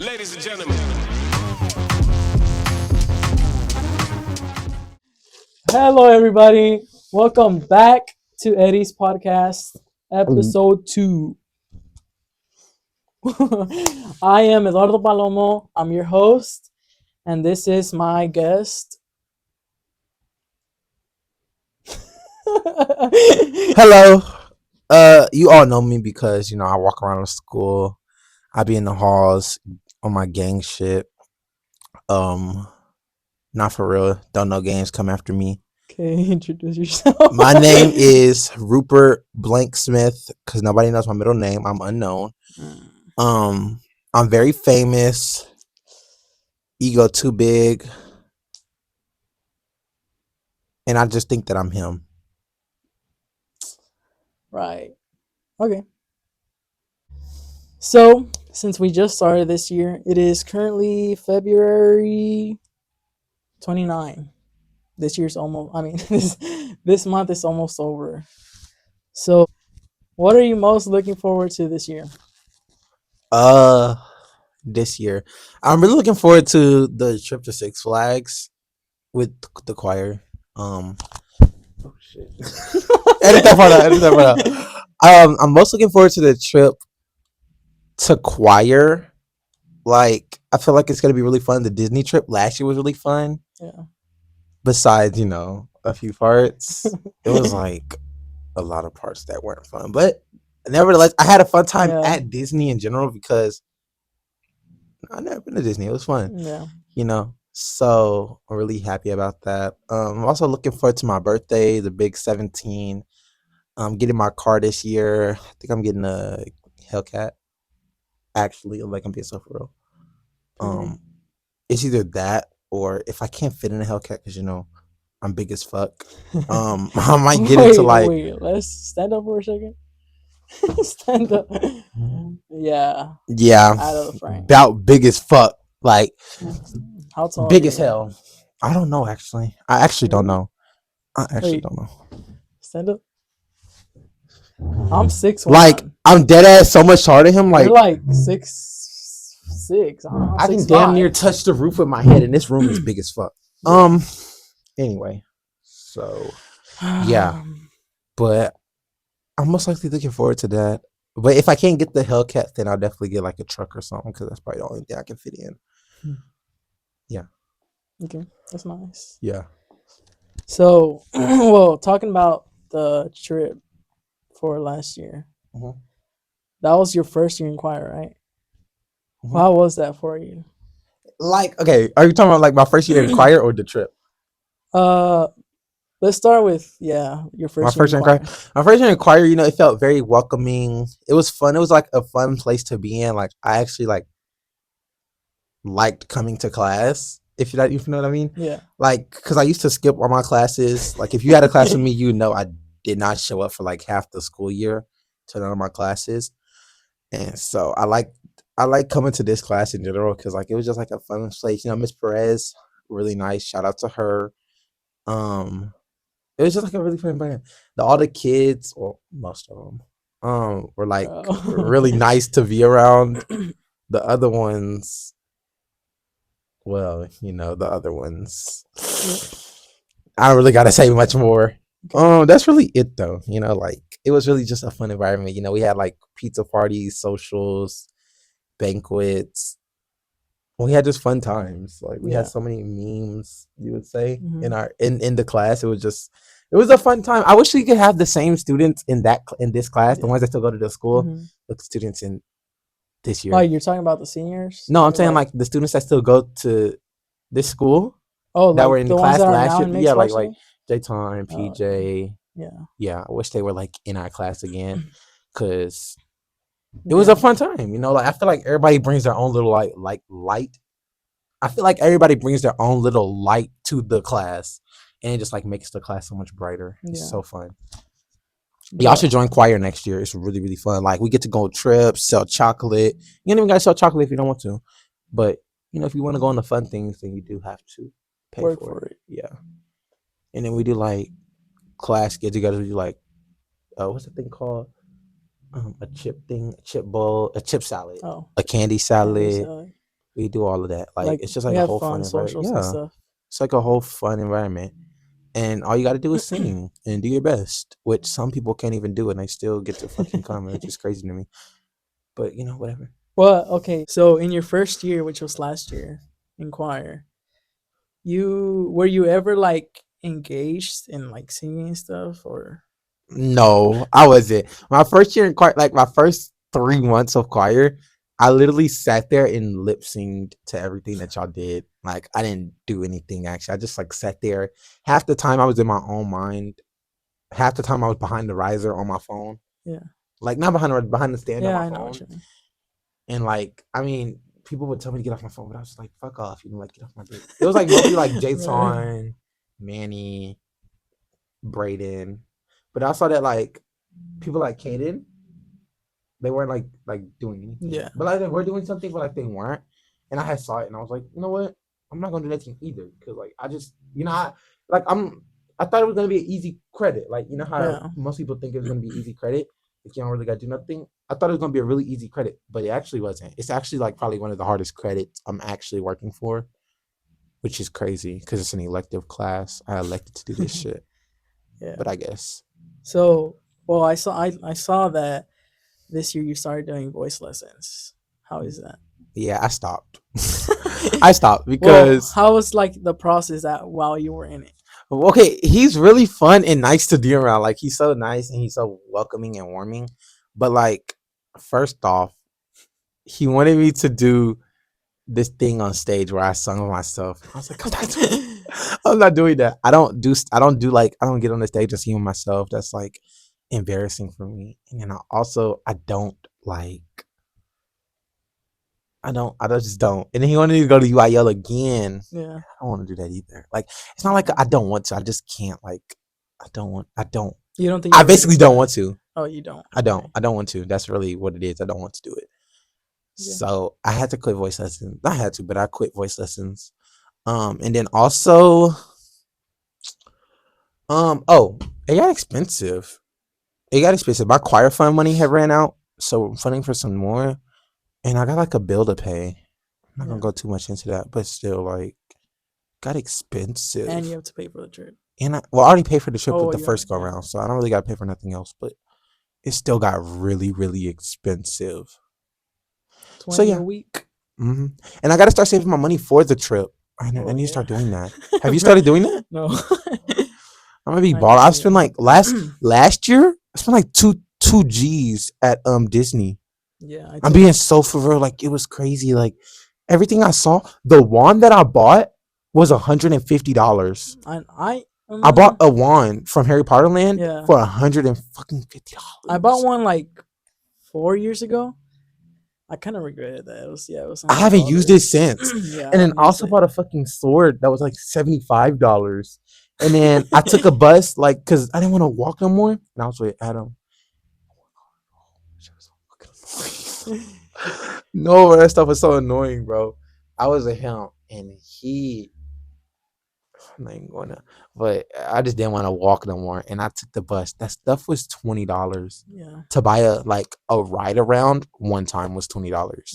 Ladies and gentlemen. Hello, everybody. Welcome back to Eddie's podcast, episode 2. I am Eduardo Palomo. I'm your host, and this is my guest. Hello. You all know me because I walk around the school. I be in the halls on my gang shit. Um, Not for real. Don't know gangs come after me. Okay, introduce yourself. My name is Rupert Blank Smith because nobody knows my middle name. I'm unknown. Um, I'm very famous. Ego too big, and I just think that I'm him. Right. Okay. So, since we just started this year, it is currently February 29. This year's almost, I mean, this month is almost over. So, what are you most looking forward to this year? Uh, this year, I'm really looking forward to the trip to Six Flags with the choir. Oh shit. Edit that part out. Edit that part out. I'm most looking forward to the trip to choir. Like, I feel like it's gonna be really fun. The Disney trip last year was really fun. Yeah. Besides, a few parts, it was like a lot of parts that weren't fun. But nevertheless, I had a fun time Yeah. at Disney in general because I've never been to Disney. It was fun, Yeah. So I'm really happy about that. I'm also looking forward to my birthday, the big 17. I'm getting my car this year. I think I'm getting a Hellcat. Actually, like I'm being so for real. Um, it's either that or if I can't fit in a Hellcat because I'm big as fuck. I might get into like Let's stand up for a second. Stand up. Yeah. yeah, Out of the frame. about big as fuck, like How tall big are as you? hell. I don't know actually. I actually don't Really? know. I actually Wait, don't know. stand up. I'm 6'1". Like I'm dead ass so much taller than him. You're Like like 6'6". I'm I can 6'5". damn near touch the roof with my head, and this room is big as fuck. Anyway, so yeah, but I'm most likely looking forward to that. But if I can't get the Hellcat, then I'll definitely get like a truck or something because that's probably the only thing I can fit in. Yeah. Okay, that's nice. Yeah. So, well, talking about the trip for last year, Mhm. that was your first year in choir, right? Mhm. How was that for you? Like, okay, are you talking about like my first year in choir or the trip? Uh, let's start with your My first year first in year in choir. choir. My first year in choir, it felt very welcoming. It was fun. It was like a fun place to be in. Like I actually liked coming to class. If you know what I mean. Yeah. Like, cause I used to skip all my classes. Like, if you had a class with me, I did not show up for like half the school year to none of my classes. And so I like coming to this class in general because like it was just like a fun place. Miss Perez, really nice. Shout out to her. Um, it was just like a really fun environment. All the kids, well, most of them, were like really nice to be around. The other ones, well, the other ones. I don't really gotta say much more. That's really it though. Like it was really just a fun environment. We had like pizza parties, socials, banquets. We had just fun times. Like we had Yeah. so many memes, you would say, in Mhm. our in the class. It was a fun time. I wish we could have the same students in this class, the Yeah. ones that still go to the school, Mhm. the students in this year. Like you're talking about the seniors, No, I'm or saying like like the students that still go to this school that were like in the the ones class that are last now year. in Yeah, mixed like varsity? Jayton, Oh, okay. PJ. Yeah. Yeah, I wish they were like in our class again because it was Okay. a fun time. Like I feel like everybody brings their own little like light. I feel like everybody brings their own little light to the class, and it just like makes the class so much brighter. It's Yeah. so fun. Y'all But should join choir next year. It's really really fun. Like we get to go on trips, sell chocolate. You don't even gotta sell chocolate if you don't want to, but if you want to go on the fun things, then you do have to pay work for for it. it. Yeah, and then we do like class get together. We do like what's the thing called? A chip thing, a chip bowl, a chip salad, Oh, a candy candy salad. salad. We do all of that. Like Like it's just we like a have whole fun fun environment. socials and Yeah, stuff. it's like a whole fun environment, and all you got to do is sing and do your best, which some people can't even do, and they still get to fucking come, which is crazy to me. But whatever. Well, okay. So in your first year, which was last year, in choir, you were you ever like engaged in like singing stuff or? No, I wasn't. My first year in choir, like my first 3 months of choir, I literally sat there and lip synced to everything that y'all did. Like I didn't do anything actually. I just like sat there. Half the time I was in my own mind. Half the time I was behind the riser on my phone. Yeah. Like not behind the behind the stand on Yeah, my I know what phone. you mean. And like, I mean, people would tell me to get off my phone, but I was just like, fuck off, like get off my dick. It was like mostly like Right. Jason, Manny, Braden. But I saw that like people like Caden, they weren't like doing anything. Yeah. But like they were doing something, but like they weren't. And I had saw it and I was like, you know what? I'm not gonna do that thing either. Cause like I just like I thought it was gonna be an easy credit. Like you know how Yeah. most people think it was gonna be easy credit. Like you don't really gotta do nothing. I thought it was gonna be a really easy credit, but it actually wasn't. It's actually like probably one of the hardest credits I'm actually working for, which is crazy because it's an elective class. I elected to do this shit, Yeah. but I guess So, well, I saw that this year you started doing voice lessons. How is that? yeah, I stopped. I stopped Well, because how was like the process that while you were in it? okay, he's really fun and nice to be around. Like he's so nice and he's so welcoming and warming. But like, first off, he wanted me to do this thing on stage where I sung myself. I was like, I'm not doing that. I don't get on the stage and sing myself. That's like embarrassing for me. And then I don't like I just don't. And then he wanted me to go to UIL again. Yeah. I don't want to do that either. Like it's not like I don't want to. I just can't. Like I don't. You don't think I you're ready basically for don't that? want to. Oh, you don't. I don't. Okay. I don't want to. That's really what it is. I don't want to do it. Yeah. So I had to quit voice lessons. Not had to, but I quit voice lessons. And then also, oh, it got expensive. It got expensive. My choir fund money had ran out, so I'm funding for some more, and I got like a bill to pay. I'm not gonna Yeah. go too much into that, but still, like, got And you expensive. have to pay for the trip. And I already paid for the trip with Oh, the you're first go yeah. round, so I don't really got to pay for nothing else. But it still got really, really expensive. So 20 yeah, a week. and I got to start saving my money for the trip. I Oh need to yeah. start doing that. Have you started doing that? No. I'm gonna be I bald. need I to. spent like last year. I spent like two G's at Disney. Yeah, I I'm told being you. so for real. Like it was crazy. Like everything I saw, the wand that I bought was $150. I I bought a wand from Harry Potter Land yeah. for $150. I bought one like 4 years ago. I kind of regretted that. It was I haven't used it $100. since. Yeah, I And then haven't I used also it. bought a fucking sword that was like $75. And then I took a bus, like, because I didn't want to walk no more. And I was with Adam. No, that stuff was so annoying, bro. I was with him, and I'm not even gonna, but I just didn't want to walk no more. And I took the bus. That stuff was $20 Yeah. to buy a ride around one time was $20.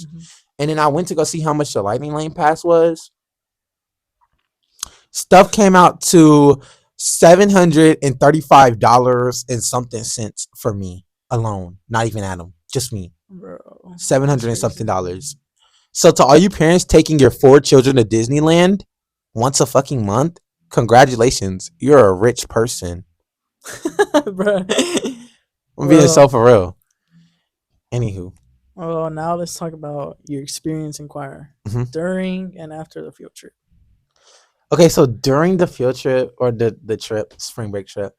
Hmm. And then I went to go see how much the lightning lane pass was. Stuff came out to $735 and something cents for me alone. Not even Adam, just me. Bro, Seven that's hundred and something crazy. dollars. So to all you parents taking your 4 children to Disneyland once a fucking month, congratulations. You're a rich person. Bro. I'm being so Well, for real. Anywho. now let's talk about your experience in choir Mhm. during and after the field trip. Okay, so during the field trip or the trip, spring break trip,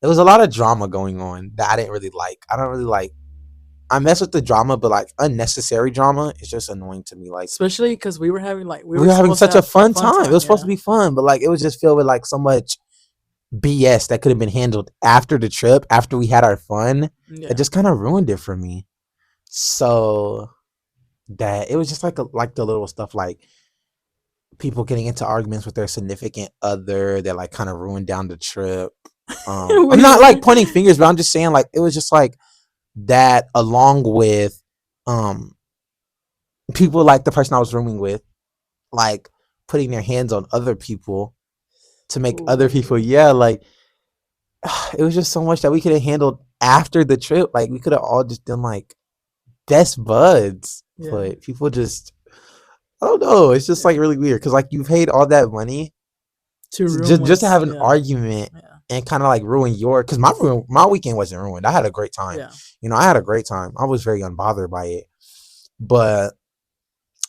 there was a lot of drama going on that I didn't really like. I don't really like. I mess with the drama, but like unnecessary drama is just annoying to me. Like Especially because we were having like we we were were having supposed to such a have a fun fun time. It time. was supposed to Yeah. be fun, but like it was just filled with like so much BS that could have been handled after the trip, after we had our fun. It Yeah. just kind of ruined it for me. So that it was just like the little stuff like people getting into arguments with their significant other that like kind of ruined down the trip. I'm not like pointing fingers, but I'm just saying like it was just like that along with um people like the person I was rooming with, like putting their hands on other people to make other people, Ooh. yeah, like it was just so much that we could have handled after the trip. Like we could have all just done like best buds, Yeah. but people just, I don't know. It's just like Yeah. really weird because like you paid all that money To room just to was have an yeah. argument Yeah. and kind of like ruin your, because my weekend wasn't ruined. I had a great time. Yeah. You know, I had a great time. I was very unbothered by it, but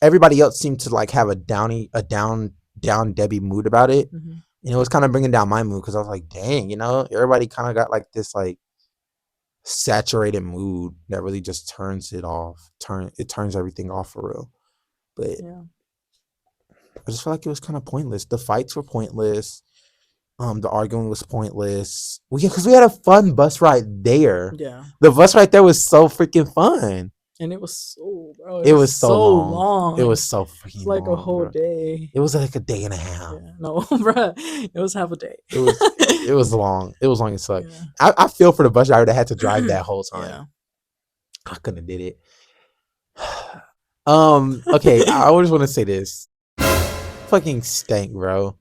everybody else seemed to like have a down Debbie mood about it, Hmm. and it was kind of bringing down my mood because I was like, dang, you know, everybody kind of got like this like saturated mood that really just turns it off. Turns everything off for real. But Yeah. I just felt like it was kind of pointless. The fights were pointless. The arguing was pointless. Because we had a fun bus ride there. Yeah. The bus ride there was so freaking fun. And it was so, bro, it It was was so so long. It long. was so It's freaking like a long, whole bro. day. It was like a day and a half. Yeah. No, bro. It was half a day. It was long. It was long as fuck. Yeah. I feel for the bus driver that had to drive that whole time. Yeah. I couldn't have did it. Okay, I just want to say this. Fucking stank, bro.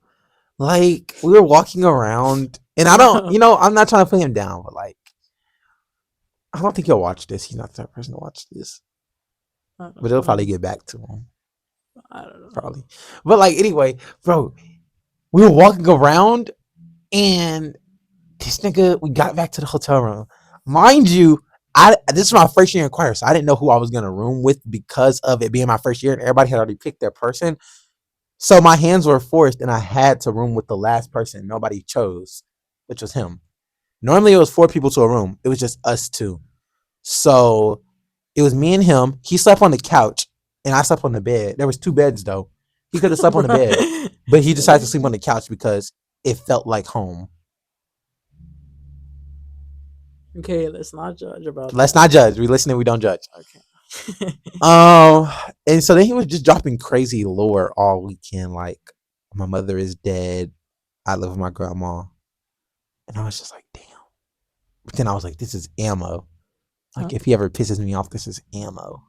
Like we were walking around, and I don't, Bro. you know, I'm not trying to put him down, but like I don't think he'll watch this. He's not the type of person to watch this, I don't but it'll know. probably get back to him, I don't know. probably. But like anyway, bro, we were walking around, and this nigga, we got back to the hotel room. Mind you, this is my first year in choir, so I didn't know who I was gonna room with because of it being my first year, and everybody had already picked their person. So my hands were forced, and I had to room with the last person nobody chose, which was him. Normally, it was 4 people to a room. It was just us two. So it was me and him. He slept on the couch, and I slept on the bed. There was 2 beds though. He could have slept on the Bro. bed, but he decided to sleep on the couch because it felt like home. Okay, let's not judge about Let's that. not judge. We listen and we don't judge. Okay. Um, and so then he was just dropping crazy lore all weekend, like my mother is dead. I live with my grandma, and I was just like, damn. But then I was like, this is ammo. Like Huh? if he ever pisses me off, this is ammo.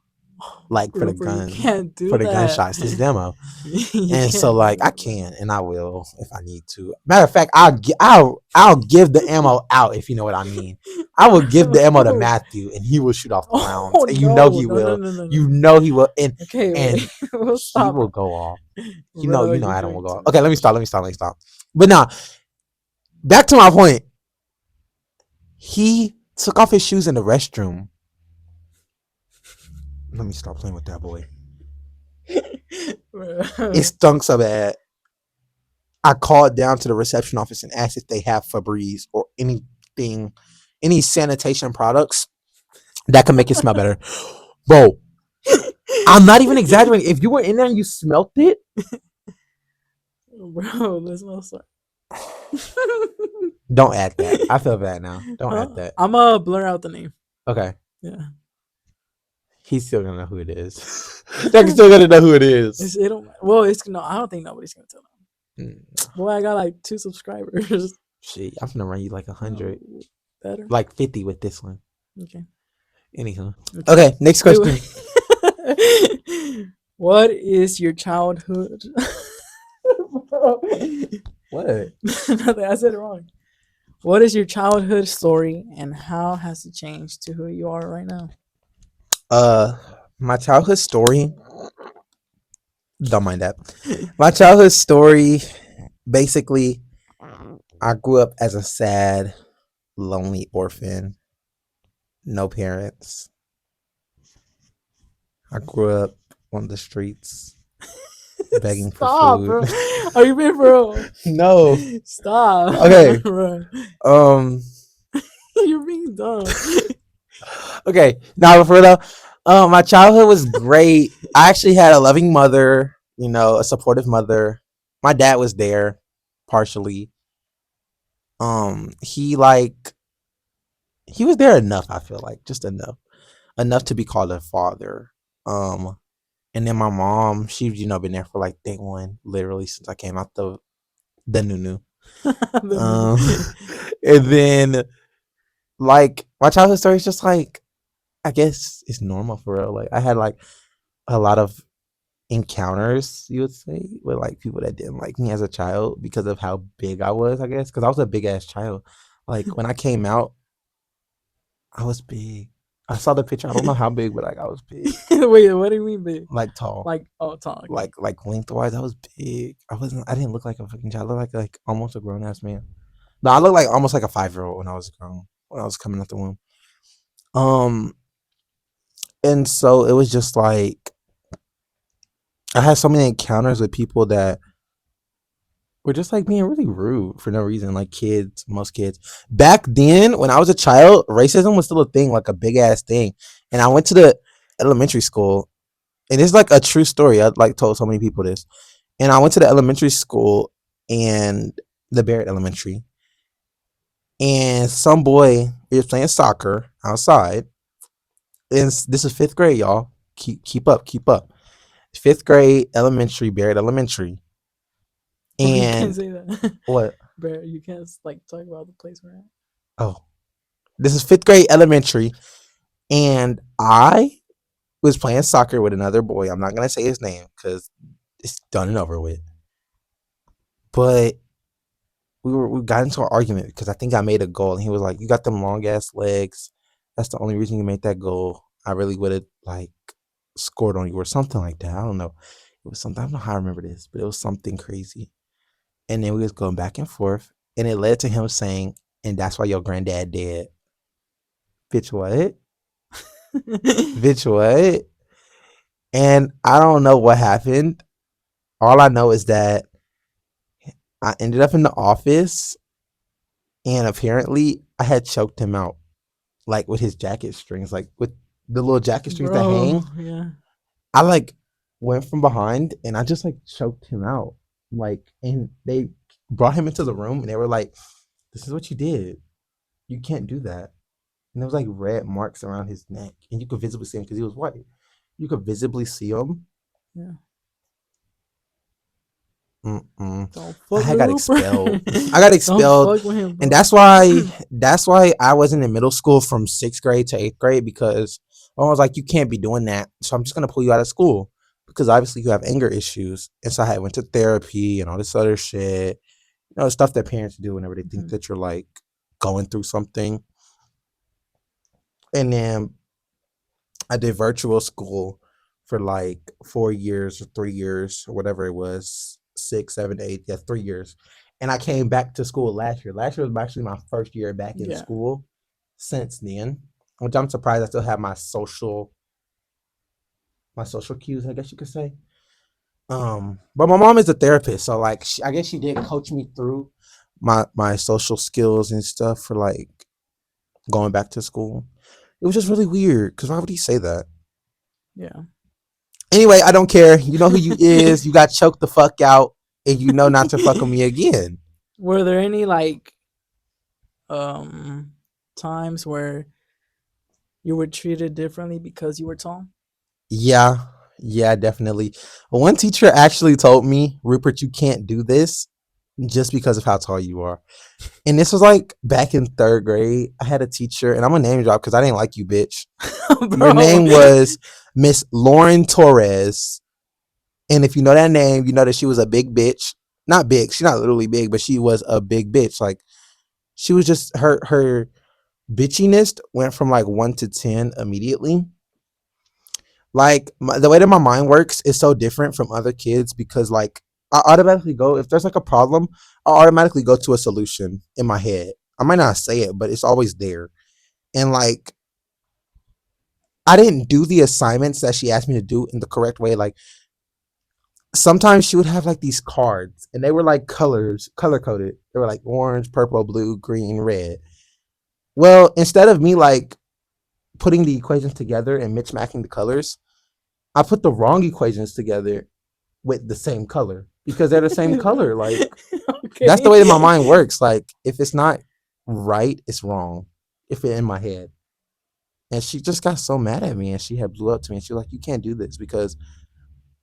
Like for the Rupert, you gun, can't do for the that. gunshots, this is ammo. You And so can't do like I that, bro. can and I will if I need to. Matter of fact, I'll give the ammo out if you know what I mean. I will give the ammo to Oh, Matthew and he will shoot off the rounds. oh And you know no, he no, no, will. no, no, no, You no. know he will. Okay, wait. And We'll he stop, will bro. go off. Bro, You know you're Adam will doing go too off. Okay, much. let me stop. But now, back to my point. He took off his shoes in the restroom. Let me stop playing with that boy. It Bro. stunk so bad. I called down to the reception office and asked if they have Febreze or anything, any sanitation products that can make it smell better. Bro, I'm not even exaggerating. If you were in there and you smelt it, Bro, there's no start. don't add that. I feel bad now. Don't add that. I'm gonna blur out the name. Okay. Yeah. He's still gonna know who it is. They're still gonna know who it is. It don't, well, it's no. I don't think nobody's gonna tell them. Mm, Boy, I got like 2 subscribers. shit, I'm gonna run you like 100, Oh, better. like 50 with this one. Okay. Anywho. Okay. Okay, next Wait, question. wait. What is your childhood? Bro. What? Nothing. I said it wrong. What is your childhood story, and how has it changed to who you are right now? My childhood story. Don't mind that. My childhood story, basically, I grew up as a sad, lonely orphan, no parents. I grew up on the streets begging Stop, for bro. food. Are you being bro? No. Stop. Okay. Bro. Um. You're being dumb. Okay. Now for the, my childhood was great. I actually had a loving mother. You know, a supportive mother. My dad was there, partially. He like he was there enough. I feel like just enough to be called a father. Um, and then my mom, she's been there for like day one, literally since I came out the new. Um, and then like my childhood story is just like I guess it's normal for real. Like I had like a lot of encounters, you would say, with like people that didn't like me as a child because of how big I was, I guess, because I was a big ass child. Like when I came out, I was big. I saw the picture. I don't know how big, but like I was big, Wait, what do you mean big? like tall, Like, oh, tall. Okay. like lengthwise. I was big. I wasn't. I didn't look like a fucking child. I looked like almost a grown ass man. No, I looked like almost like a 5 year old when I was grown. When I was coming out the womb. Um, and so it was just like I had so many encounters with people that were just like being really rude for no reason. Like kids, most kids. Back then, when I was a child, racism was still a thing, like a big ass thing. And I went to the elementary school, and it's like a true story. I like told so many people this. And I went to the elementary school and the Barrett Elementary, and some boy he was playing soccer outside. And this is fifth grade, y'all. Keep up, keep up. Fifth grade, elementary, Barrett Elementary. Bro, you can't And say that. what? Bro, you can't like talk about the place we're at. Oh, this is fifth grade elementary, and I was playing soccer with another boy. I'm not gonna say his name because it's done and over with. But we got into an argument because I think I made a goal, and he was like, "You got them long ass legs. That's the only reason you made that goal. I really would have like scored on you or something like that. I don't know. It was something. I don't know how I remember this, but it was something crazy. And then we was going back and forth, and it led to him saying, "And that's why your granddad dead." Bitch, what? Bitch, what? And I don't know what happened. All I know is that I ended up in the office, and apparently I had choked him out, like with his jacket strings, like with the little jacket strings that Bro, hang. yeah. I like went from behind and I just like choked him out. Like, and they brought him into the room and they were like, "This is what you did. You can't do that." And there was like red marks around his neck, and you could visibly see him because he was white. You could visibly see him. Yeah. Mm-mm. Don't I fuck had with got Rupert. expelled. I got Don't expelled, fuck with him, and bro. that's why I wasn't in middle school from sixth grade to eighth grade because I was like, you can't be doing that. So I'm just gonna pull you out of school because obviously you have anger issues. And so I went to therapy and all this other shit. You know, stuff that parents do whenever they think Mhm. that you're like going through something. And then I did virtual school for like 4 years or 3 years or whatever it was, six, seven, eight, yeah, 3 years. And I came back to school last year. Last year was actually my first year back in Yeah. school since then, which I'm surprised I still have my social cues, I guess you could say. But my mom is a therapist, so like I guess she did coach me through my social skills and stuff for like going back to school. It was just really weird because why would he say that? Yeah. Anyway, I don't care. You know who you is. You got choked the fuck out, and you know not to fuck with me again. Were there any like um times where you were treated differently because you were tall? Yeah, yeah, definitely. One teacher actually told me, Rupert, you can't do this just because of how tall you are. And this was like back in third grade. I had a teacher, and I'm gonna name drop because I didn't like you, bitch. Your Bro. name was Miss Lauren Torres. And if you know that name, you know that she was a big bitch. Not big, she's not literally big, but she was a big bitch. Like she was just her bitchiness went from like 1 to 10 immediately. Like the way that my mind works is so different from other kids because like I automatically go if there's like a problem, I automatically go to a solution in my head. I might not say it, but it's always there. And like I didn't do the assignments that she asked me to do in the correct way. Like sometimes she would have like these cards and they were like color coded. They were like orange, purple, blue, green, red. Well, instead of me like putting the equations together and mismatching the colors, I put the wrong equations together with the same color because they're the same color. Like that's the Okay. way that my mind works. Like if it's not right, it's wrong. If it's in my head. And she just got so mad at me and she had blew up to me and she was like, "You can't do this because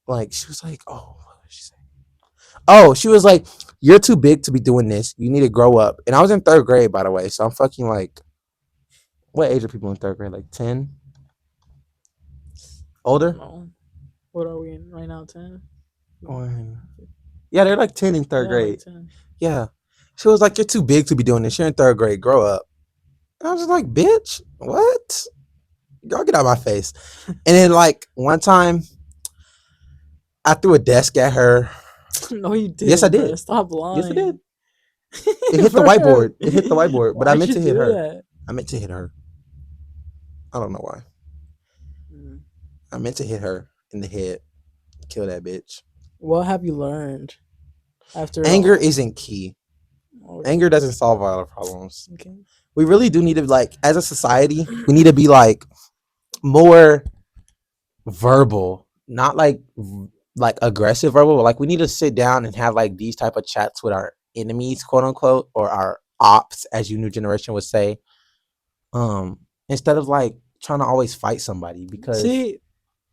like she was like, oh, what did she say? Oh, she was like, you're too big to be doing this. You need to grow up." And I was in third grade, by the way. So I'm fucking like, what age are people in third grade? Like 10? I don't Older? know. What are we in right now? 10? One. Yeah, they're like 10 in third Yeah, like grade. 10. Yeah. She was like, "You're too big to be doing this. You're in third grade. Grow up." And I was just like, "Bitch, what? Y'all get out of my face." And then like one time, I threw a desk at her. No, you Yes, I didn't, bro. did. Stop Yes, I did. lying. It hit the Bro, whiteboard. It hit the whiteboard, but I why'd meant you to hit do her. that? I meant to hit her. I don't know why. Mm. I meant to hit her in the head. Kill that bitch. What have you learned after Anger all? isn't key. Okay. Anger doesn't solve all our problems. Okay. We really do need to, like, as a society, we need to be like more verbal, not like aggressive verbal, but like we need to sit down and have like these type of chats with our enemies, quote unquote, or our ops, as you new generation would say. Instead of like trying to always fight somebody because See,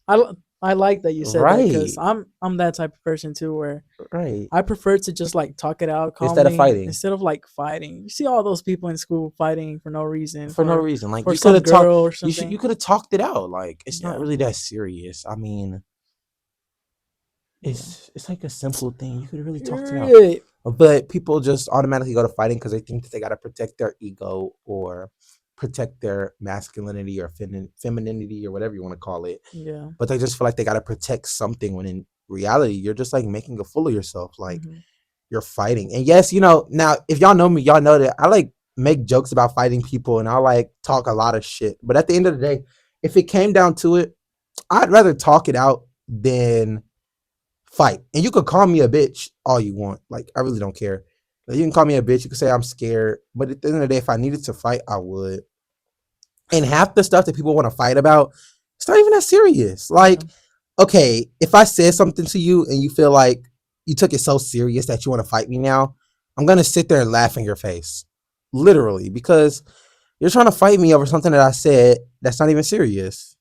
I like that you said that because right, I'm that type of person too where right. I prefer to just like talk it out Instead of calmly fighting instead of like fighting. You see all those people in school fighting for no reason for no reason. Like for you could some have talked girl or you something. could have talked it out. Like it's not Yeah, really that serious. I mean, yeah. it's like a simple thing. You could have really talked it out. Period. But people just automatically go to fighting because they think that they got to protect their ego or protect their masculinity or femininity or whatever you want to call it. Yeah. But they just feel like they got to protect something when in reality, you're just like making a fool of yourself. Like Hmm. you're fighting. And yes, now if y'all know me, y'all know that I like make jokes about fighting people and I like talk a lot of shit. But at the end of the day, if it came down to it, I'd rather talk it out than fight. And you could call me a bitch all you want. Like, I really don't care. Like, you can call me a bitch. You can say I'm scared. But at the end of the day, if I needed to fight, I would. And half the stuff that people want to fight about, it's not even that serious. Yeah. Like, okay, if I said something to you and you feel like you took it so serious that you want to fight me now, I'm going to sit there and laugh in your face. Literally, because you're trying to fight me over something that I said that's not even serious.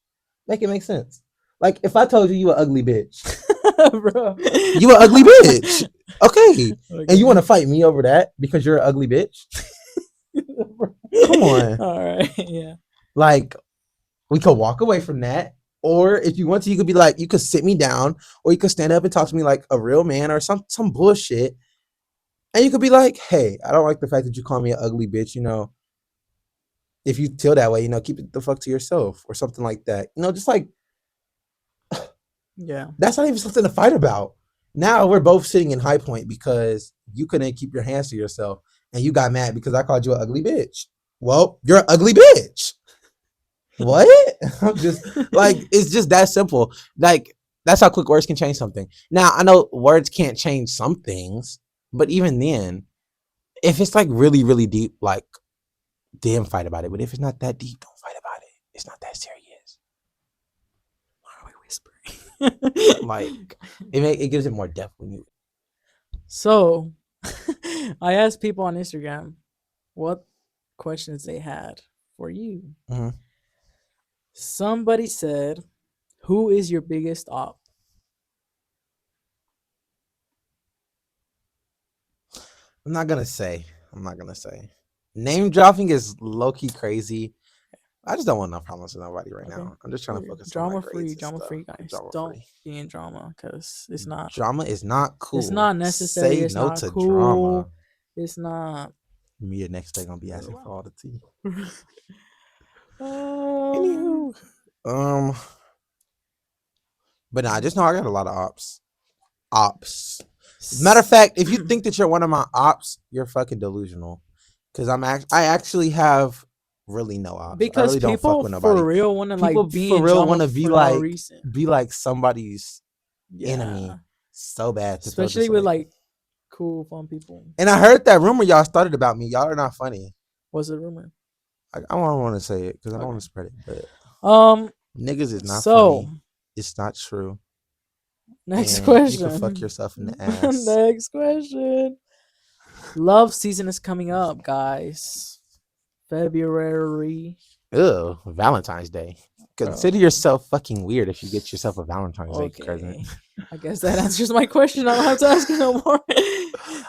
Make it make sense. Like, if I told you you an ugly bitch, Bro. you an ugly bitch. Okay. And you want Okay. to fight me over that because you're an ugly bitch? Come on. All right. Yeah. Like, we could walk away from that. Or if you want to, you could be like, you could sit me down, or you could stand up and talk to me like a real man or some bullshit. And you could be like, hey, I don't like the fact that you call me an ugly bitch. If you feel that way, keep it the fuck to yourself or something like that. Just like Yeah. that's not even something to fight about. Now we're both sitting in high point because you couldn't keep your hands to yourself and you got mad because I called you an ugly bitch. Well, you're an ugly bitch. What? I'm just like, it's just that simple. Like, that's how quick words can change something. Now, I know words can't change some things, but even then, if it's like really, really deep, like, then fight about it. But if it's not that deep, don't fight about it. It's not that serious. Why are we whispering? Like, it gives it more depth when you. So, I asked people on Instagram what questions they had for you. Mhm. Somebody said, "Who is your biggest op?" I'm not gonna say. I'm not gonna say. Name dropping is low key crazy. I just don't want no problems with nobody right Okay, now. I'm just trying to focus on my grades and drama stuff. free, guys. Drama Don't free. be in drama because Drama is not it's cool. not necessary. Say It's no not to drama. cool. It's not. Me and next day gonna be asking for all the tea. um, Anywho, um, but nah, I just know I got a lot of ops. Ops. Matter of fact, if you think that you're one of my ops, you're fucking delusional. Cause I actually have really no ops. I because really don't fuck people with for nobody. real want to People like be for in real drama want to for no reason. be like somebody's Yeah, enemy so bad to feel especially just with like. like cool fun people. And I heard that rumor y'all started about me. Y'all are not funny. What's the rumor? I don't want to say it because I don't want Okay. to spread it. But Um. niggas is not So funny. It's not true. next And you can fuck question. yourself in the ass. Next question. Love season is coming up, guys. February. Ugh, Valentine's Day. Bro. Consider yourself fucking weird if you get yourself a Valentine's Day present. Okay. I guess that answers my question. I don't have to ask you no more.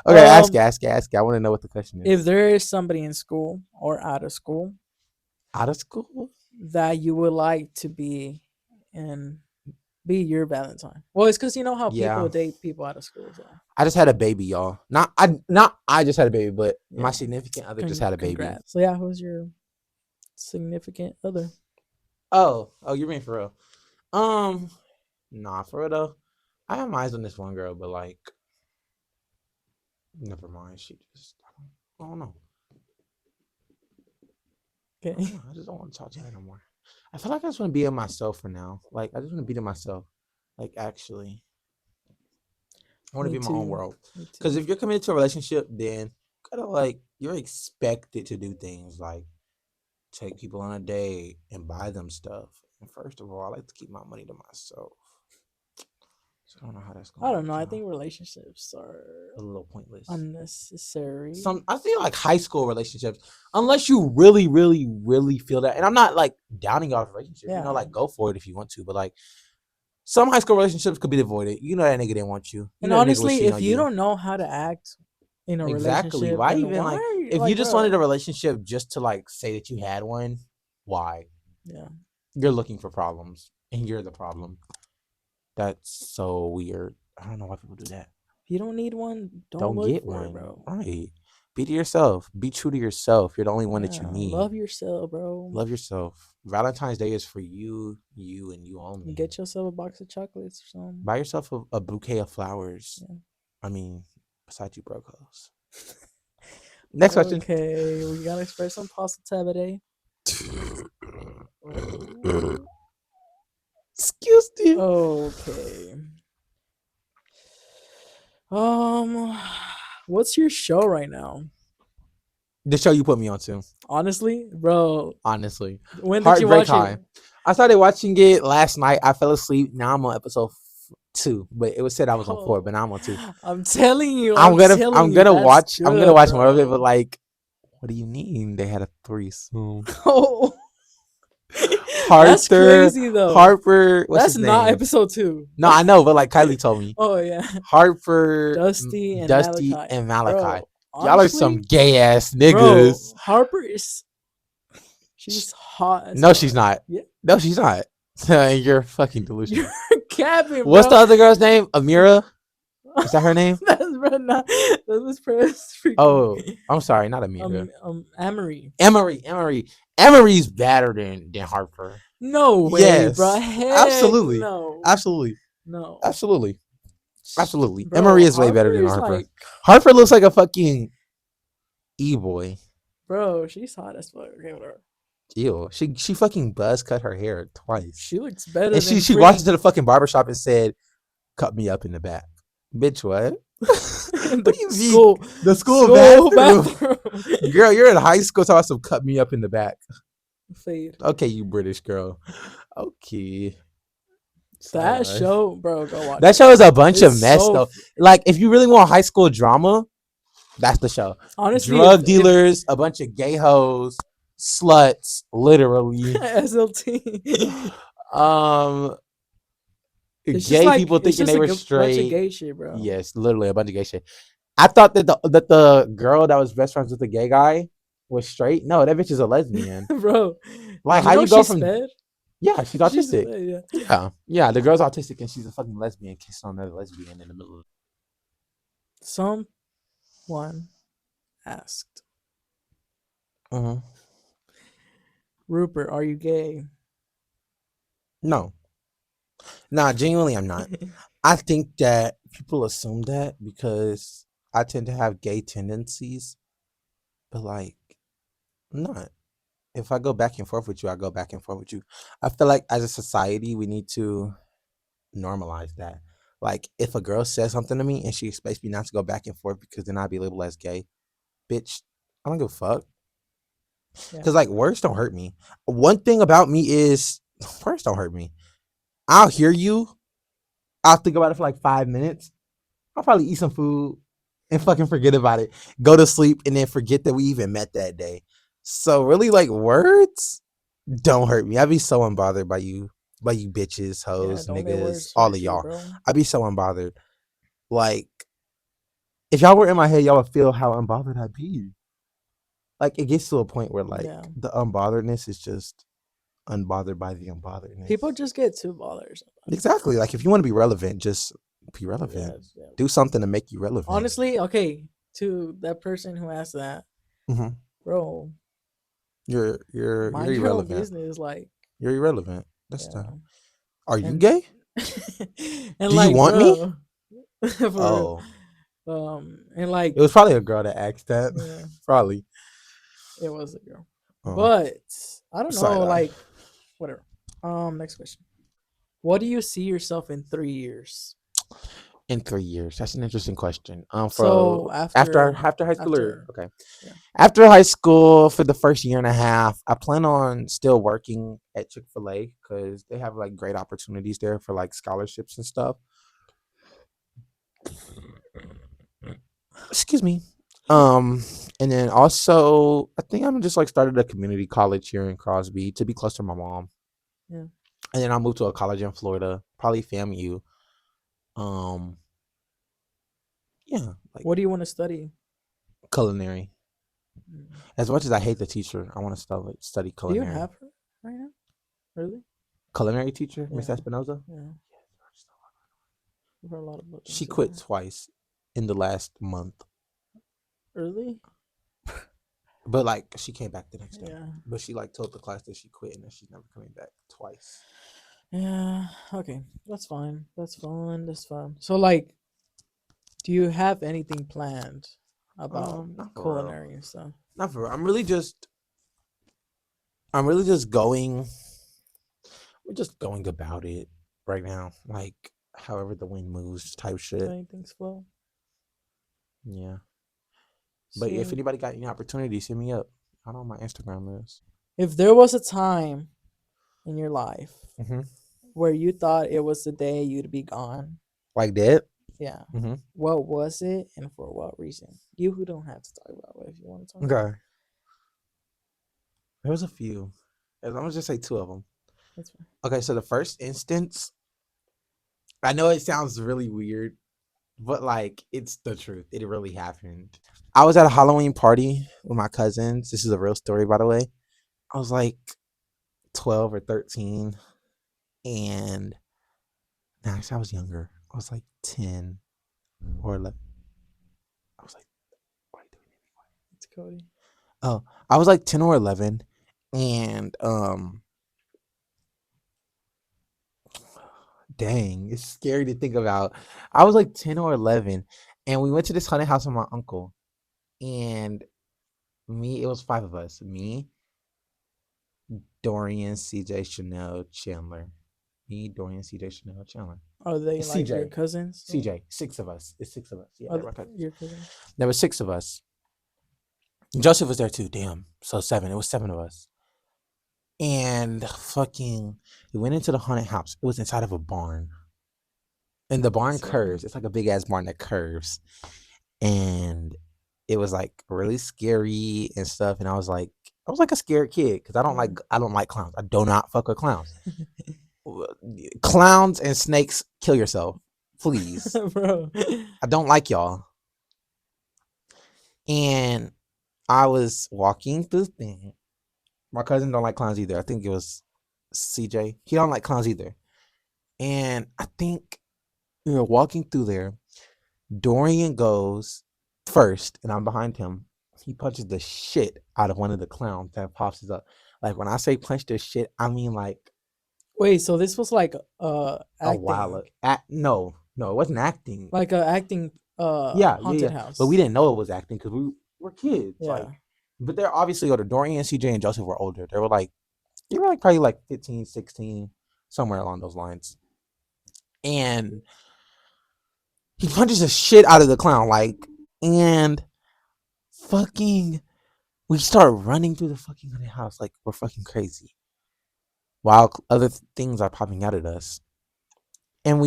Okay, ask it. I want to know what the question is. If there is somebody in school or out of school Out of school? that you would like to be in be your Valentine? Well, it's because you know how people Yeah. date people out of school. So I just had a baby, y'all. Not I just had a baby, but my yeah, significant other just had a baby. congrats. So yeah, who's your significant other? Oh, you're being for real. Um, nah, for real though. I have eyes on this one girl, but like, never mind. She just, I don't know. I don't Okay, know. I just don't want to talk to her no more. I feel like I just want to be in myself for now. Like, I just want to be to myself. Like, actually, I want to me be in my own too. world. Me Because too. if you're committed to a relationship, then kind of like you're expected to do things like take people on a date and buy them stuff. And first of all, I like to keep my money to myself. So I don't know how that's gonna I don't work, know. I y'all. think relationships are A little pointless. unnecessary. Some I feel like high school relationships, unless you really, really, really feel that. And I'm not like downing y'all's relationship. You know, Yeah, like go for it if you want to. But like some high school relationships could be avoided. You know that nigga didn't want you. You and know that nigga was honestly, cheating if on you you. don't know how to act in a Exactly. relationship, Why then even why like are you if you like, just wanted a bro? relationship just to like say that you had one, why? Yeah, You're looking for problems and you're the problem. That's so weird. I don't know why people do that. if you don't need one, don't Don't look get for it, one. bro. Right. Be to yourself. Be true to yourself. You're the only one that you Yeah, need. love yourself, bro. Love yourself. Valentine's Day is for you, you, and you only. Get yourself a box of chocolates or something. Buy yourself a bouquet of flowers. Yeah. I mean, besides you broke hoes. Next question. Okay, we gotta express some positivity. Oh, Excuse me. okay. Um, what's your show right now? The show you put me on to, Honestly, bro, honestly. when did you Heartbreak watch it? High. I started watching it last night. I fell asleep. Now I'm on episode 2, but it was said I was on 4, but Bro, now I'm on 2. I'm telling you, that's I'm gonna good, watch more of it, but bro. like, what do you mean they had a threesome? Oh, that's Harper, crazy though. Harper, what's That's his not name? episode two. No, I know, but like Kylie told me, Oh yeah, Harper, Dusty and Dusty, Malachi, and Malachi. bro. Y'all are some Honestly, gay ass bro, niggas. Harper is she's hot as No, she's fuck. not. Yeah, No, she's not. You're fucking you're delusional. capping, What's bro. the other girl's name? Amira? Is that her name? That's bro, not, that was press freaking Oh, I'm sorry, not Amira. Amory. Emery's better than Harper. No way, bro. Yes, Heck absolutely, no, absolutely, no, absolutely, absolutely. Emery bro. is way better Harper than is Harper. like, Harper looks like a fucking e boy. bro. She's hot as fuck. Okay, whatever. Ew. She fucking buzz cut her hair twice, She looks better and than she walked freaking into the fucking barbershop and said, "Cut me up in the back, bitch." What? What the do you mean? school The school school bathroom, bathroom. girl. You're in high school. Talking about some cut me up in the back. Fade. Okay, you British girl. Okay. That Sorry. show, bro. Go watch That it. show is a bunch It's of mess so though. Like if you really want high school drama, that's the show. honestly, Drug if dealers, a bunch of gay hoes, sluts, literally. SLT, Um it's just gay like people it's thinking just they a were bunch of straight. gay shit, bro. Yes, literally a bunch of gay shit. I thought that the girl that was best friends with the gay guy was straight. No, that bitch is a lesbian. Bro, Like did you how know you go she's from sped? yeah, she's She's autistic. sped, yeah. Yeah. Yeah, the girl's autistic and she's a fucking lesbian kissing on another lesbian in the middle of Someone asked, Mhm. Rupert, are you gay? No. Nah, genuinely I'm not. I think that people assume that because I tend to have gay tendencies, but like I'm not. If I go back and forth with you, I go back and forth with you. I feel like as a society we need to normalize that. Like if a girl says something to me and she expects me not to go back and forth because then I'd be labeled as gay, bitch, I don't give a fuck. Yeah, Cause like words don't hurt me. One thing about me is words don't hurt me. I'll hear you. I'll think about it for like 5 minutes. I'll probably eat some food and fucking forget about it. Go to sleep and then forget that we even met that day. So really like words don't hurt me. I'd be so unbothered by you bitches, yeah. hoes, Don't let niggas, words all of hurt you, y'all. bro. I'd be so unbothered. Like if y'all were in my head, y'all would feel how unbothered I'd be. Like it gets to a point where like Yeah, the unbotheredness is just unbothered by the People unbotheredness. just get too bothered sometimes. Exactly. Like if you want to be relevant, just be relevant. Yeah, yeah. Do something to make you relevant. Honestly, okay, to that person who asked that, Hmm. bro, You're mind your own irrelevant. business. Like, You're irrelevant. That's yeah, the. Are you and gay? and Do you like, want me? bro, for real. Oh, And like, it was probably a girl that asked that. yeah, Probably. it was a girl, Oh, but I don't know. side eye. Like, whatever. Next question. What do you see yourself in 3 years? In 3 years, that's an interesting question. For So after high school or after, okay, yeah. after high school for the first year and a half, I plan on still working at Chick-fil-A because they have like great opportunities there for like scholarships and stuff. Excuse me. Um, and then also I think I'm just like started a community college here in Crosby to be close to my mom. Yeah. And then I'll move to a college in Florida, probably FAMU. Um, yeah, like What do you want to study? culinary. Mm. As much as I hate the teacher, I want to study Do you culinary. have her right now? Really? Culinary teacher, Miss Yeah. Espinoza. Yeah. I've heard a lot of She things quit about her. twice in the last month, Really? but like she came back the next day. Yeah. But she like told the class that she quit and that she's never coming back twice. Yeah. Okay. That's fine. That's fine. That's fine. So, like, do you have anything planned about Not for real. culinary and stuff? Not for real. I'm really just going. We're just going about it right now, like however the wind moves, type shit. Letting things flow. Yeah. But if So, anybody got any opportunities, hit me up. I know what my Instagram is. if there was a time in your life Mm-hmm. where you thought it was the day you'd be gone, Like that. yeah, Mm-hmm. what was it and for what reason? You who don't have to talk about it if you want to talk about it. Okay. There was a few. I'm gonna just say two of them. That's fine. Okay, so the first instance, I know it sounds really weird, but like it's the truth. It really happened. I was at a Halloween party with my cousins. This is a real story, by the way. I was like 12 or 13, and nah, actually, I was younger. I was like 10 or 11. I was like, what are you doing? It's Cody. Oh, I was like 10 or 11, and dang, it's scary to think about. I was like 10 or 11, and we went to this haunted house with my uncle. And it was five of us. Me, Dorian, CJ, Chanel, Chandler. Me, Dorian, CJ, Chanel, Chandler. Are they like your CJ. cousins? CJ. Six of us. It's six of us. Yeah, Are they're my cousins. your cousins? There were six of us. Joseph was there too. Damn. So seven. It was seven of us. And fucking, we went into the haunted house. It was inside of a barn. And the barn So, curves. It's like a big ass barn that curves. And it was like really scary and stuff. And I was like a scared kid because I don't like clowns. I do not fuck with clowns. Clowns and snakes, kill yourself, please. bro. I don't like y'all. And I was walking through the thing. My cousin don't like clowns either. I think it was CJ. He don't like clowns either. And I think we were walking through there. Dorian goes first, and I'm behind him. He punches the shit out of one of the clowns that pops up. Like when I say punch the shit, I mean like Wait, so this was like a while. acting, No, it wasn't acting. like a acting Yeah, yeah, haunted yeah. But we house. didn't know it was acting because we were kids. Like, Yeah. but they're obviously older. Dorian, CJ, and Joseph were older. They were like probably like 15, 16, somewhere along those lines. And he punches the shit out of the clown, like, and fucking, we start running through the fucking house like we're fucking crazy, while other things are popping out at us. And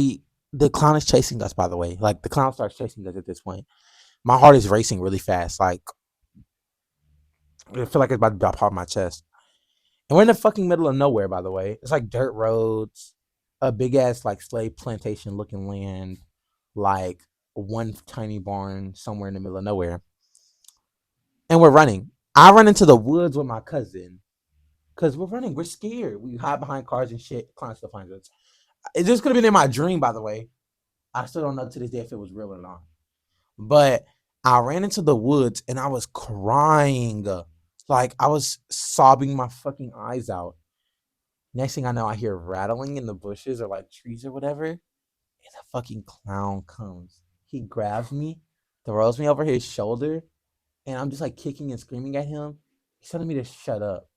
the clown is chasing us. By the way, like the clown starts chasing us at this point. My heart is racing really fast. Like I feel like it's about to drop off my chest. And we're in the fucking middle of nowhere, by the way. It's like dirt roads, a big ass like slave plantation looking land, like one tiny barn somewhere in the middle of nowhere. And we're running. I run into the woods with my cousin. because we're running. We're scared. We hide behind cars and shit. Clown still finds us. It just could have been in my dream, by the way. I still don't know to this day if it was real or not. But I ran into the woods and I was crying. Like I was sobbing my fucking eyes out. Next thing I know, I hear rattling in the bushes or like trees or whatever. And a fucking clown comes. He grabs me, throws me over his shoulder, and I'm just like kicking and screaming at him. He's telling me to shut up.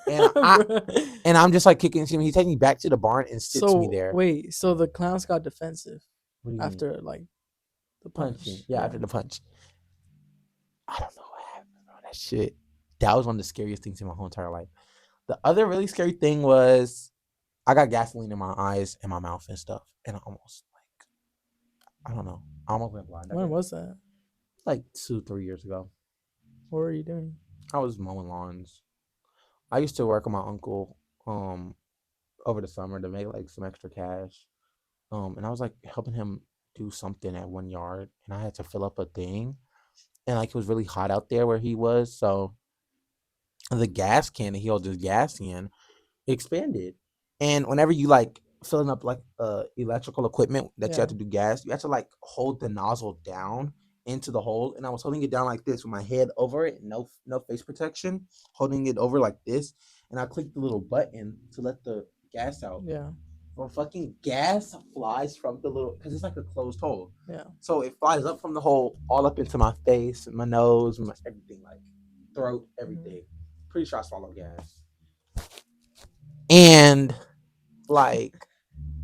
And I Bruh. and I'm just like kicking and screaming. He takes me back to the barn and sits me So there. wait, so the clowns got defensive What do you mean? after like the Punching. punch. Yeah, Yeah. after the punch. I don't know what happened, bro. That shit. That was one of the scariest things in my whole entire life. The other really scary thing was I got gasoline in my eyes and my mouth and stuff. And I almost like I don't know. I almost went blind that When day. was that? Like 2, 3 years ago. What were you doing? I was mowing lawns. I used to work with my uncle um over the summer to make like some extra cash. And I was like helping him do something at one yard and I had to fill up a thing. And like it was really hot out there where he was, so the gas can that he holds his gas in expanded. And whenever you like filling up like electrical equipment that you have Yeah. to do gas, you have to like hold the nozzle down into the hole. And I was holding it down like this with my head over it, no face protection, holding it over like this. And I clicked the little button to let the gas out. Yeah. Well, fucking gas flies from the little because it's like a closed hole. Yeah. So it flies up from the hole all up into my face, my nose, my everything, like throat, Mhm. everything. Pretty sure I swallowed gas. And like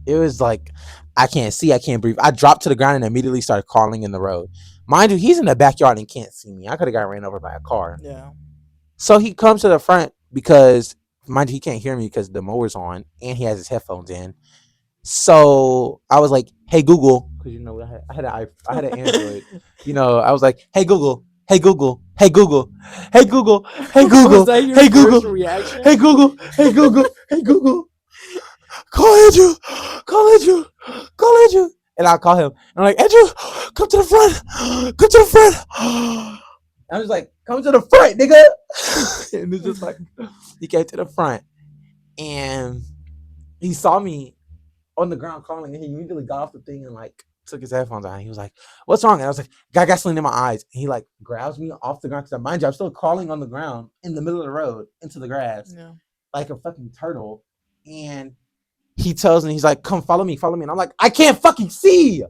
it was like I can't see, I can't breathe. I dropped to the ground and immediately started crawling in the road. Mind you, he's in the backyard and can't see me. I could have got ran over by a car. Yeah. So he comes to the front because mind you, he can't hear me because the mower's on and he has his headphones in. So I was like, "Hey Google," because you know I had an Android. You know, I was like, "Hey Google, hey Google, hey Google, hey Google, hey Was Google, that your hey first Google, reaction? hey Google, hey Google, hey Google, call Andrew, call Andrew, call Andrew." And I call him. And I'm like, "Andrew, come to the front, come to the front." I was like, "Come to the front, nigga." And it's just like he came to the front and he saw me on the ground calling, and he immediately got off the thing and like took his headphones out. And he was like, "What's wrong?" And I was like, "Got gasoline in my eyes." And he like grabs me off the ground because mind you, I'm still crawling on the ground in the middle of the road into the grass Yeah. like a fucking turtle. And he tells me, he's like, "Come follow me, follow me." And I'm like, "I can't fucking see.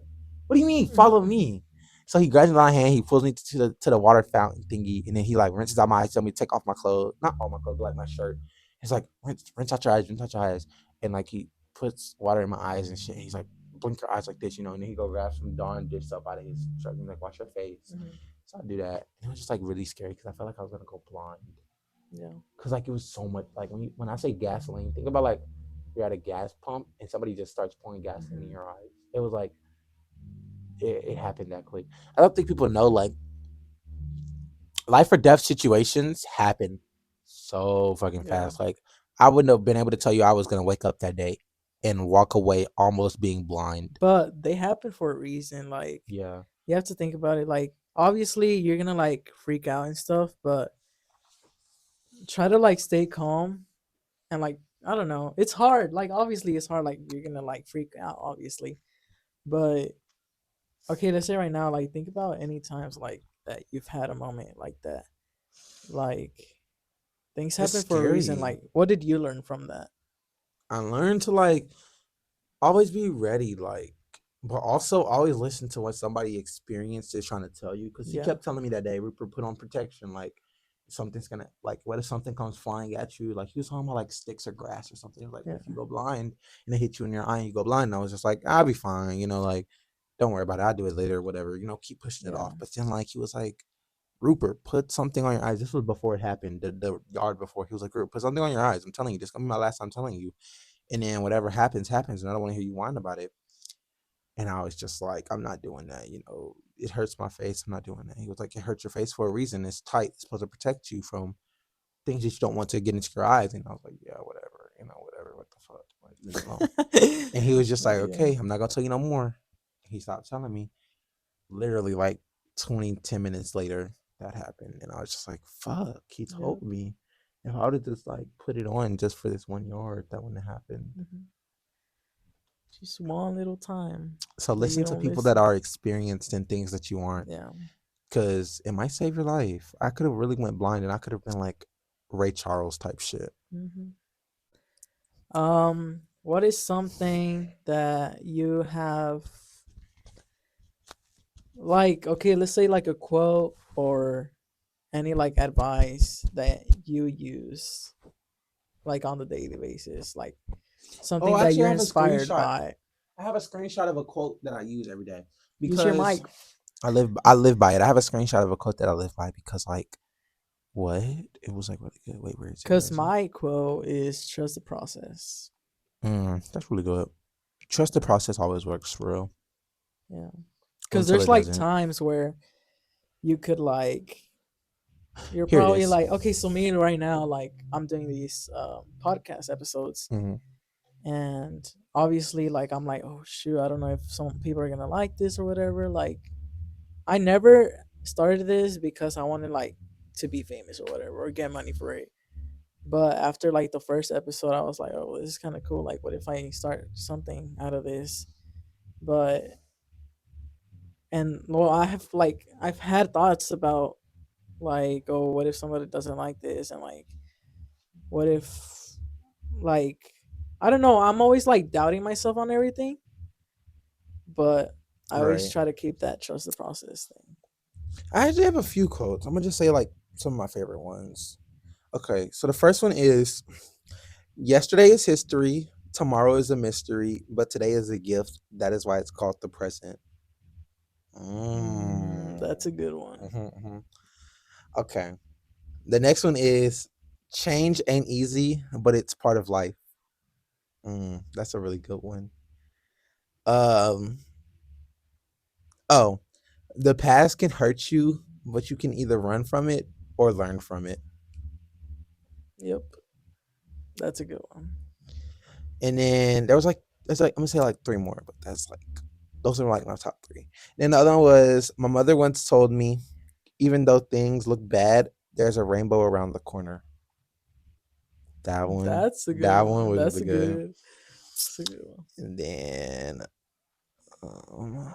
What do you mean, follow me?" So he grabs me by my hand, he pulls me to the water fountain thingy, and then he like rinses out my eyes, tells me to take off my clothes, not all my clothes, but like my shirt. He's like, rinse out your eyes, rinse out your eyes, and like he puts water in my eyes and shit. He's like, blink your eyes like this, you know, and then he go grab some Dawn dish stuff out of his shirt and like, wash your face. Mhm. So I do that. And it was just like really scary because I felt like I was gonna go blind. Yeah. Cause like it was so much like when I say gasoline, think about like you're at a gas pump and somebody just starts pouring gasoline in Mhm. your eyes. It was like it happened that quick. I don't think people know like life or death situations happen so fucking Yeah. fast. Like I wouldn't have been able to tell you I was gonna wake up that day and walk away almost being blind. But they happen for a reason. Like Yeah. you have to think about it. Like obviously you're gonna like freak out and stuff, but try to like stay calm and like I don't know. It's hard. Like obviously it's hard. Like you're gonna like freak out, obviously. But okay, let's say right now, like think about any times like that you've had a moment like that. Like things It's happen for a reason. scary. Like what did you learn from that? I learned to like always be ready, like, but also always listen to what somebody experienced is trying to tell you. Because he Yeah. kept telling me that day, Rupert, put on protection. Like, something's gonna, like, what if something comes flying at you? Like, he was talking about like sticks or grass or something. He was like, what Yeah. if you go blind and they hit you in your eye and you go blind? And I was just like, I'll be fine, you know, like, don't worry about it. I'll do it later, whatever, you know, keep pushing it Yeah. off. But then, like, he was like, Rupert, put something on your eyes. This was before it happened, the yard before. He was like, Rupert, put something on your eyes. I'm telling you, this is gonna be my last time telling you. And then whatever happens, happens. And I don't want to hear you whine about it. And I was just like, I'm not doing that. You know, it hurts my face. I'm not doing that. He was like, it hurts your face for a reason. It's tight. It's supposed to protect you from things that you don't want to get into your eyes. And I was like, yeah, whatever. You know, whatever. What the fuck? Like, leave me alone. And he was just like, Yeah. okay, I'm not going to tell you no more. He stopped telling me. Literally, like 10 minutes later, that happened. And I was just like, fuck, he Yeah. told me. If I would have just like put it on just for this 1 yard, that wouldn't have happened. Mhm. Just one little time So that you listen to don't people that listen. are experienced in things that you aren't, Yeah. because it might save your life. I could have really went blind, and I could have been like Ray Charles type shit. Hmm. What is something that you have, like, okay, let's say like a quote or any like advice that you use like on the daily basis, like Oh, something that actually, I you're have a inspired screenshot. by. I have a screenshot of a quote that I use every day Use your because mic. I live by it. I have a screenshot of a quote that I live by because like what? It was like really good. Wait, where is it? Where Because is it? my quote is trust the process. That's really good. Trust the process always works for real Yeah. Because until there's it like doesn't. times where you could like, you're Here it probably is. like, okay, so me right now, like I'm doing these podcast episodes, Mm-hmm. and obviously like I'm like, oh shoot, I don't know if some people are gonna like this or whatever. Like I never started this because I wanted like to be famous or whatever or get money for it. But after like the first episode, I was like, oh, this is kind of cool. Like, what if I start something out of this? But and well, I've had thoughts about like, oh, what if somebody doesn't like this, and like, what if like, I don't know. I'm always like doubting myself on everything, but I always Right. try to keep that trust the process thing. I actually have a few quotes. I'm gonna just say like some of my favorite ones. Okay, so the first one is yesterday is history, tomorrow is a mystery, but today is a gift. That is why it's called the present. That's Mm. a good one. Mhm. Okay. The next one is change ain't easy, but it's part of life. That's a really good one. Um. Oh, the past can hurt you, but you can either run from it or learn from it. Yep, that's a good one. And then there's like I'm gonna say like three more, but that's like those are like my top three. Then the other one was my mother once told me, even though things look bad, there's a rainbow around the corner. That's a good That one one. was That's really a good. good. That's a good one. And then um,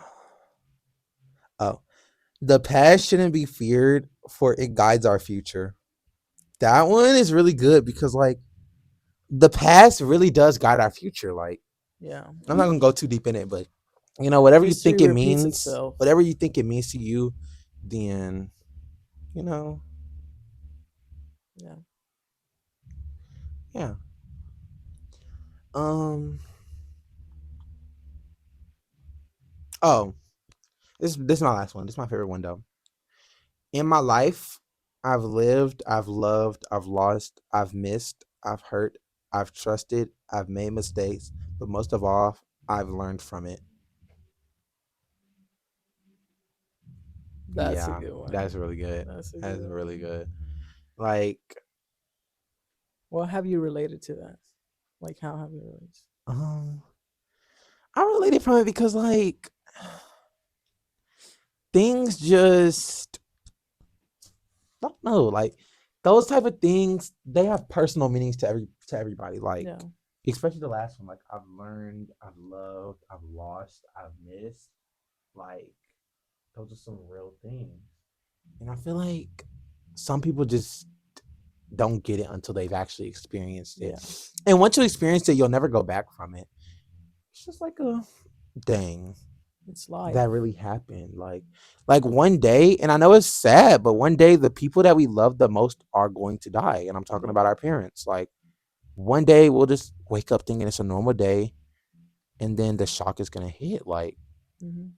oh, the past shouldn't be feared, for it guides our future. That one is really good because like the past really does guide our future. Like Yeah, I'm not gonna go too deep in it, but whatever you history think it repeats means, itself. whatever you think it means to you, then you know, Yeah, yeah. Um. Oh, this is my last one. This is my favorite one though. In my life, I've lived, I've loved, I've lost, I've missed, I've hurt, I've trusted, I've made mistakes, but most of all, I've learned from it. that's a Yeah, good one. that's really good. That's a good That's really one. good. Like, What have you related to that? Like, how have you related? um, I related from it because like things just I don't know, like those type of things, they have personal meanings to everybody. Like, Yeah. especially the last one. Like, I've learned, I've loved, I've lost, I've missed. Like, those are some real things. And I feel like some people just don't get it until they've actually experienced it. Yeah. And once you experience it, you'll never go back from it. It's just like a dang, It's life. that really happened. Like one day, and I know it's sad, but one day the people that we love the most are going to die. And I'm talking Yeah. about our parents. Like one day we'll just wake up thinking it's a normal day, and then the shock is gonna hit. Like, Hmm.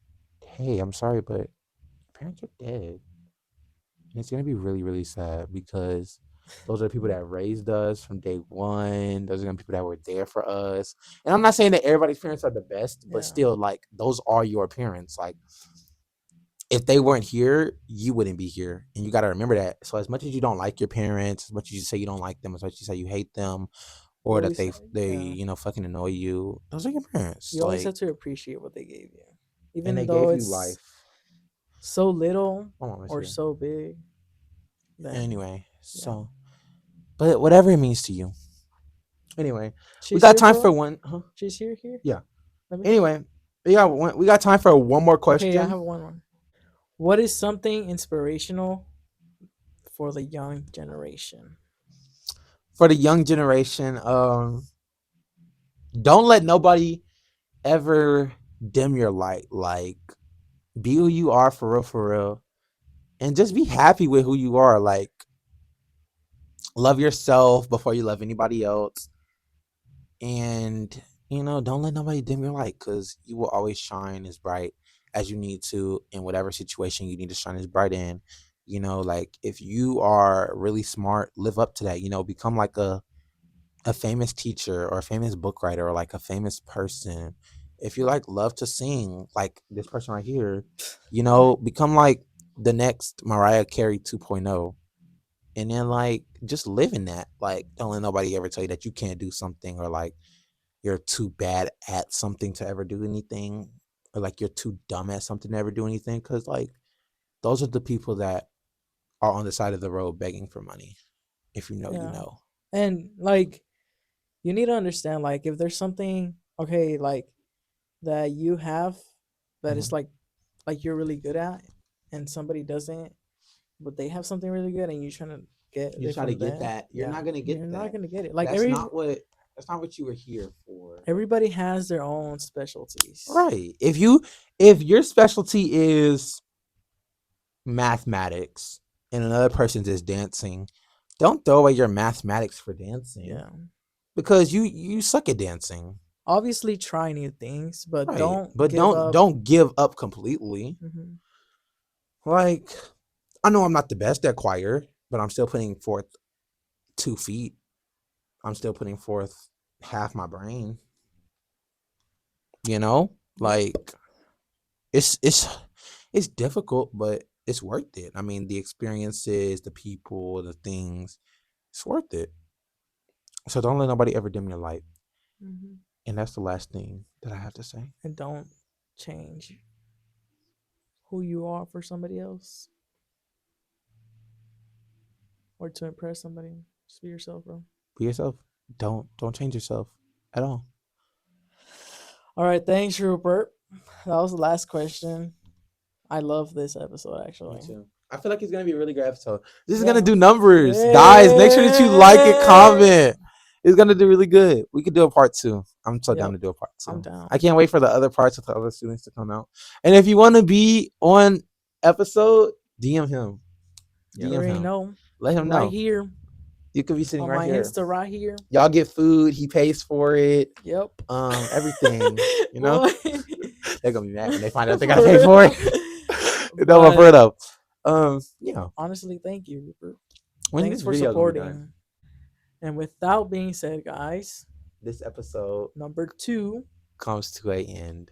hey, I'm sorry, but your parents are dead. And it's gonna be really, really sad because those are the people Yeah. that raised us from day one. Those are the people that were there for us. And I'm not saying that everybody's parents are the best, but Yeah. still, like, those are your parents. Like, if they weren't here, you wouldn't be here. And you got to remember that. So, as much as you don't like your parents, as much as you say you don't like them, as much as you say you hate them, You or that always, they yeah. fucking annoy you, those are your parents. You always Like, have to appreciate what they gave you, and even they though gave you it's life. so little My mom is or here. so big. Then, Anyway, yeah. so but whatever it means to you. Anyway, we She's got here, time for bro. one. Huh? She's here. Yeah. Let me see. Anyway, we got time for one more Okay, I question have one more. What is something inspirational for the young generation? for the young generation. Don't let nobody ever dim your light. Like, be who you are for real, and just be happy with who you are. Like, love yourself before you love anybody else, and don't let nobody dim your light because you will always shine as bright as you need to in whatever situation you need to shine as bright in. Like if you are really smart, live up to that. Become like a famous teacher or a famous book writer or like a famous person. If you like love to sing, like this person right here, become like the next Mariah Carey 2.0. And then like just live in that. Like don't let nobody ever tell you that you can't do something or like you're too bad at something to ever do anything or like you're too dumb at something to ever do anything because like those are the people that are on the side of the road begging for money. If you know, you Yeah. know. And like you need to understand like if there's something okay like that you have that is Mhm. like you're really good at and somebody doesn't but they have something really good and you're trying to get You it try to from get them, that, you're yeah, not gonna you're get not that. gonna get it. Like That's not what you were here for. everybody has their own specialties. Right. If your specialty is mathematics and another person's is dancing, don't throw away your mathematics for dancing Yeah. because you suck at dancing. Obviously try new things, but Right. don't But give don't up. don't give up completely. Hmm. Like I know I'm not the best at choir, but I'm still putting forth 2 feet. I'm still putting forth half my brain, you know? Yep. Like it's difficult, but it's worth it. I mean, the experiences, the people, the things, it's worth it. So don't let nobody ever dim your light. Hmm. And that's the last thing that I have to say. And don't change who you are for somebody else or to impress somebody. Just be yourself, bro. Be yourself. Don't change yourself at all. All right, thanks, Rupert. That was the last question. I love this episode Me actually. too. I feel like it's gonna be a really great episode. This is gonna Yeah. do numbers, guys. Make sure that you like and Hey! comment. It's gonna do really good. We could do a part two. I'm so down Yep, to do a part I'm two. I down. can't wait for the other parts with the other students to come out. And if you want to be on episode, DM him. You DM already him. know. Let him Right know. here You could be sitting on right my here. Insta, right here. Y'all get food. He pays for it. Yep. Everything. You know, Boy. they're gonna be mad when they find out they gotta For pay for it. real. No, but for But though. Yeah. honestly, thank you, Rupert. When Thanks this for video gonna be done? supporting. And without being said, guys, This episode number 2. comes to a end.